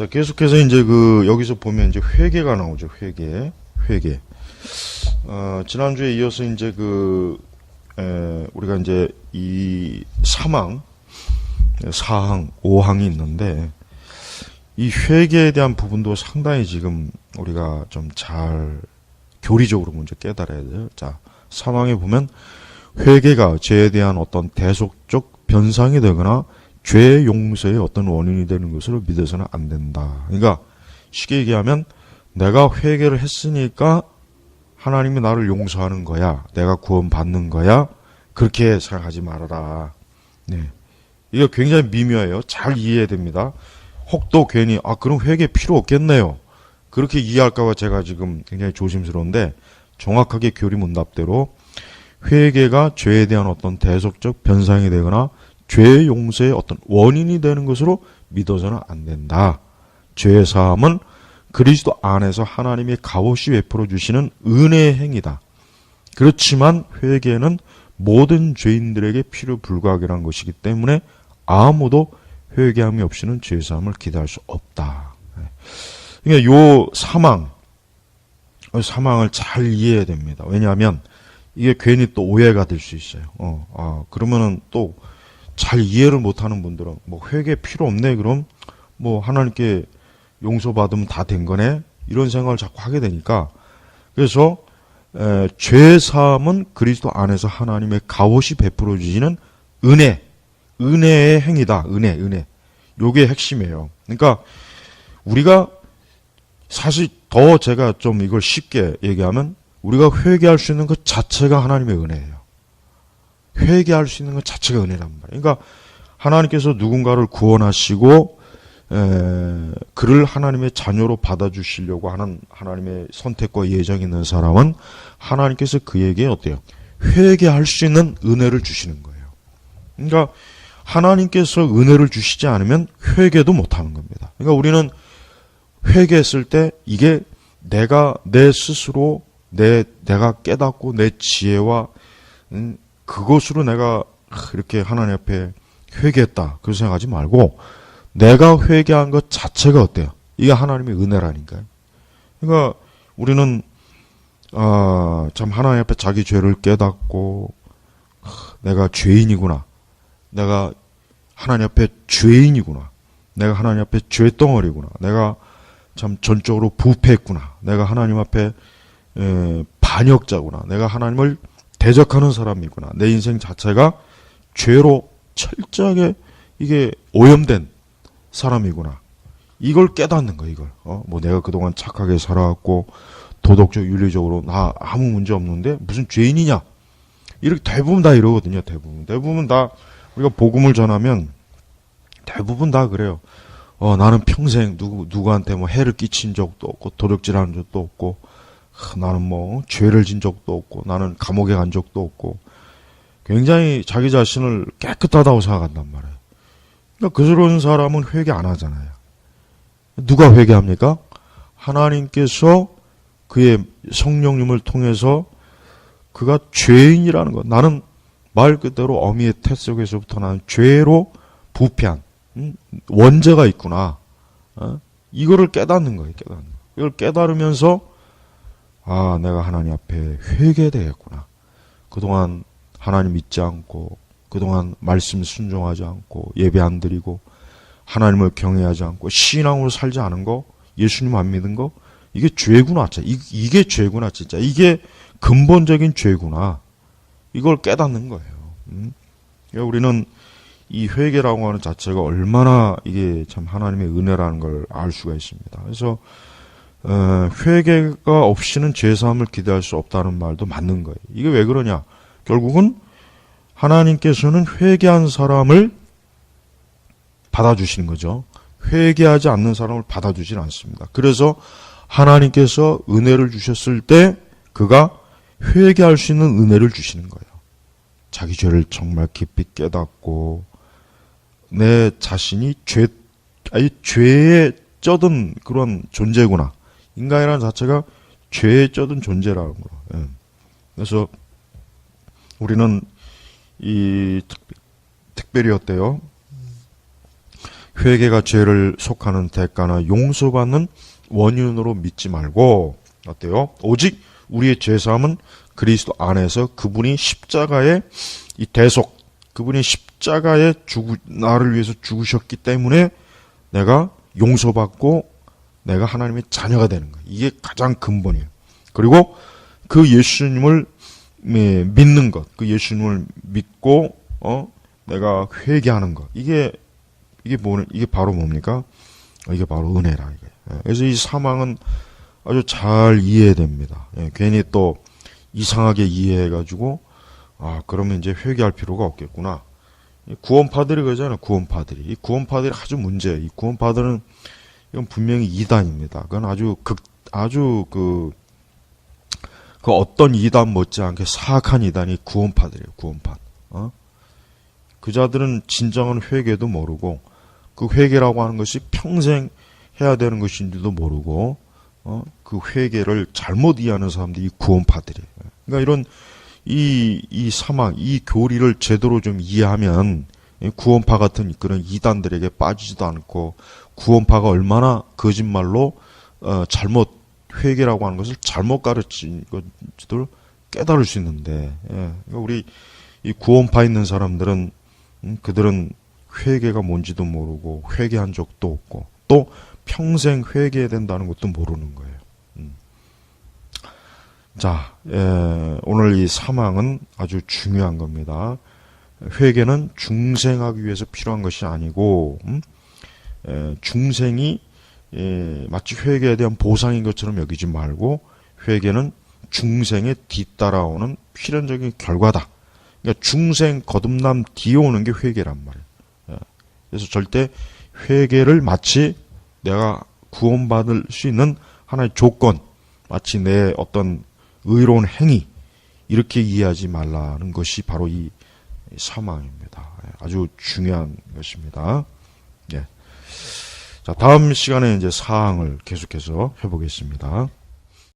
자, 계속해서 이제 여기서 보면 이제 회개가 나오죠. 회개. 지난주에 이어서 이제 우리가 이제 이 사항, 5항이 있는데, 이 회개에 대한 부분도 상당히 지금 우리가 좀 잘 교리적으로 먼저 깨달아야 돼요. 자, 3항에 보면 회개가 죄에 대한 어떤 대속적 변상이 되거나 죄 용서의 어떤 원인이 되는 것으로 믿어서는 안 된다. 그러니까 쉽게 얘기하면 내가 회개를 했으니까 하나님이 나를 용서하는 거야. 내가 구원받는 거야. 그렇게 생각하지 말아라. 네. 이거 굉장히 미묘해요. 잘 이해해야 됩니다. 혹도 괜히 그럼 회개 필요 없겠네요. 그렇게 이해할까봐 제가 지금 굉장히 조심스러운데 정확하게 교리 문답대로 회개가 죄에 대한 어떤 대속적 변상이 되거나 죄의 용서의 어떤 원인이 되는 것으로 믿어서는 안 된다. 죄의 사함은 그리스도 안에서 하나님이 값없이 베풀어 주시는 은혜의 행위다. 그렇지만 회개는 모든 죄인들에게 필요 불가하기란 것이기 때문에 아무도 회개함이 없이는 죄의 사함을 기대할 수 없다. 그러니까 요 사망을 잘 이해해야 됩니다. 왜냐하면 이게 괜히 또 오해가 될 수 있어요. 그러면은 또 잘 이해를 못하는 분들은 회개 필요 없네. 그럼 하나님께 용서받으면 다 된 거네. 이런 생각을 자꾸 하게 되니까 그래서 죄 사함은 그리스도 안에서 하나님의 값없이 베풀어 주시는 은혜의 행위다. 은혜. 요게 핵심이에요. 그러니까 우리가 사실 더 제가 좀 이걸 쉽게 얘기하면 우리가 회개할 수 있는 것 자체가 하나님의 은혜예요. 회개할 수 있는 것 자체가 은혜란 말이에요. 그러니까 하나님께서 누군가를 구원하시고 그를 하나님의 자녀로 받아주시려고 하는 하나님의 선택과 예정이 있는 사람은 하나님께서 그에게 어때요? 회개할 수 있는 은혜를 주시는 거예요. 그러니까 하나님께서 은혜를 주시지 않으면 회개도 못하는 겁니다. 그러니까 우리는 회개했을 때 이게 내 스스로 내가 깨닫고 내 지혜와 그것으로 내가 이렇게 하나님 앞에 회개했다. 그렇게 생각하지 말고 내가 회개한 것 자체가 어때요? 이게 하나님의 은혜라니까요. 그러니까 우리는 참 하나님 앞에 자기 죄를 깨닫고 내가 죄인이구나. 내가 하나님 앞에 죄인이구나. 내가 하나님 앞에 죄덩어리구나. 내가 참 전적으로 부패했구나. 내가 하나님 앞에 반역자구나. 내가 하나님을 대적하는 사람이구나. 내 인생 자체가 죄로 철저하게 이게 오염된 사람이구나. 이걸 깨닫는 거야, 이걸. 내가 그동안 착하게 살아왔고, 도덕적, 윤리적으로 나 아무 문제 없는데, 무슨 죄인이냐? 이렇게 대부분 다 이러거든요, 대부분 다, 우리가 복음을 전하면, 대부분 다 그래요. 나는 평생 누구한테 해를 끼친 적도 없고, 도둑질하는 적도 없고, 나는 죄를 진 적도 없고, 나는 감옥에 간 적도 없고, 굉장히 자기 자신을 깨끗하다고 생각한단 말이에요. 그러니까 그런 사람은 회개 안 하잖아요. 누가 회개합니까? 하나님께서 그의 성령님을 통해서 그가 죄인이라는 것. 나는 말 그대로 어미의 태 속에서부터 나는 죄로 부패한 원죄가 있구나. 이거를 깨닫는 거예요. 이걸 깨달으면서 내가 하나님 앞에 회개되겠구나. 그동안 하나님 믿지 않고 그동안 말씀 순종하지 않고 예배 안 드리고 하나님을 경외하지 않고 신앙으로 살지 않은 거, 예수님 안 믿은 거, 이게 죄구나. 이게 죄구나. 진짜 이게 근본적인 죄구나. 이걸 깨닫는 거예요. 그러니까 우리는 이 회개라고 하는 자체가 얼마나 이게 참 하나님의 은혜라는 걸 알 수가 있습니다. 그래서 회개가 없이는 죄사함을 기대할 수 없다는 말도 맞는 거예요. 이게 왜 그러냐? 결국은 하나님께서는 회개한 사람을 받아주시는 거죠. 회개하지 않는 사람을 받아주지는 않습니다. 그래서 하나님께서 은혜를 주셨을 때 그가 회개할 수 있는 은혜를 주시는 거예요. 자기 죄를 정말 깊이 깨닫고 내 자신이 죄에 쩌든 그런 존재구나. 인간이라는 자체가 죄에 쩌든 존재라는 거예요. 그래서 우리는 이 특별히 어때요? 회개가 죄를 속하는 대가나 용서받는 원인으로 믿지 말고 어때요? 오직 우리의 죄사함은 그리스도 안에서 그분이 십자가의 이 대속, 그분이 십자가에 나를 위해서 죽으셨기 때문에 내가 용서받고 내가 하나님의 자녀가 되는 거예요. 이게 가장 근본이에요. 그리고 그 예수님을 믿는 것, 그 예수님을 믿고 내가 회개하는 것, 이게 바로 뭡니까? 이게 바로 은혜라 이게. 그래서 이 사망은 아주 잘 이해해야 됩니다. 괜히 또 이상하게 이해해가지고 그러면 이제 회개할 필요가 없겠구나. 구원파들이 그러잖아요. 구원파들이. 이 구원파들이 아주 문제예요. 이 구원파들은 이건 분명히 이단입니다. 그건 아주 그 어떤 이단 못지않게 사악한 이단이 구원파들이에요. 구원파. 그 자들은 진정한 회개도 모르고 그 회개라고 하는 것이 평생 해야 되는 것인지도 모르고 그 회개를 잘못 이해하는 사람들이 구원파들이에요. 그러니까 이런 이 사망, 이 교리를 제대로 좀 이해하면 구원파 같은 그런 이단들에게 빠지지도 않고 구원파가 얼마나 거짓말로 잘못 회개라고 하는 것을 잘못 가르친 것을 깨달을 수 있는데, 그러니까 우리 이 구원파 있는 사람들은 그들은 회개가 뭔지도 모르고 회개한 적도 없고 또 평생 회개해야 된다는 것도 모르는 거예요. 자, 오늘 이 사망은 아주 중요한 겁니다. 회개는 중생하기 위해서 필요한 것이 아니고 중생이 마치 회개에 대한 보상인 것처럼 여기지 말고 회개는 중생에 뒤따라오는 필연적인 결과다. 그러니까 중생 거듭남 뒤에 오는 게 회개란 말이에요. 그래서 절대 회개를 마치 내가 구원받을 수 있는 하나의 조건, 마치 내 어떤 의로운 행위 이렇게 이해하지 말라는 것이 바로 이 사망입니다. 아주 중요한 것입니다. 자, 다음 시간에 이제 사항을 계속해서 해보겠습니다.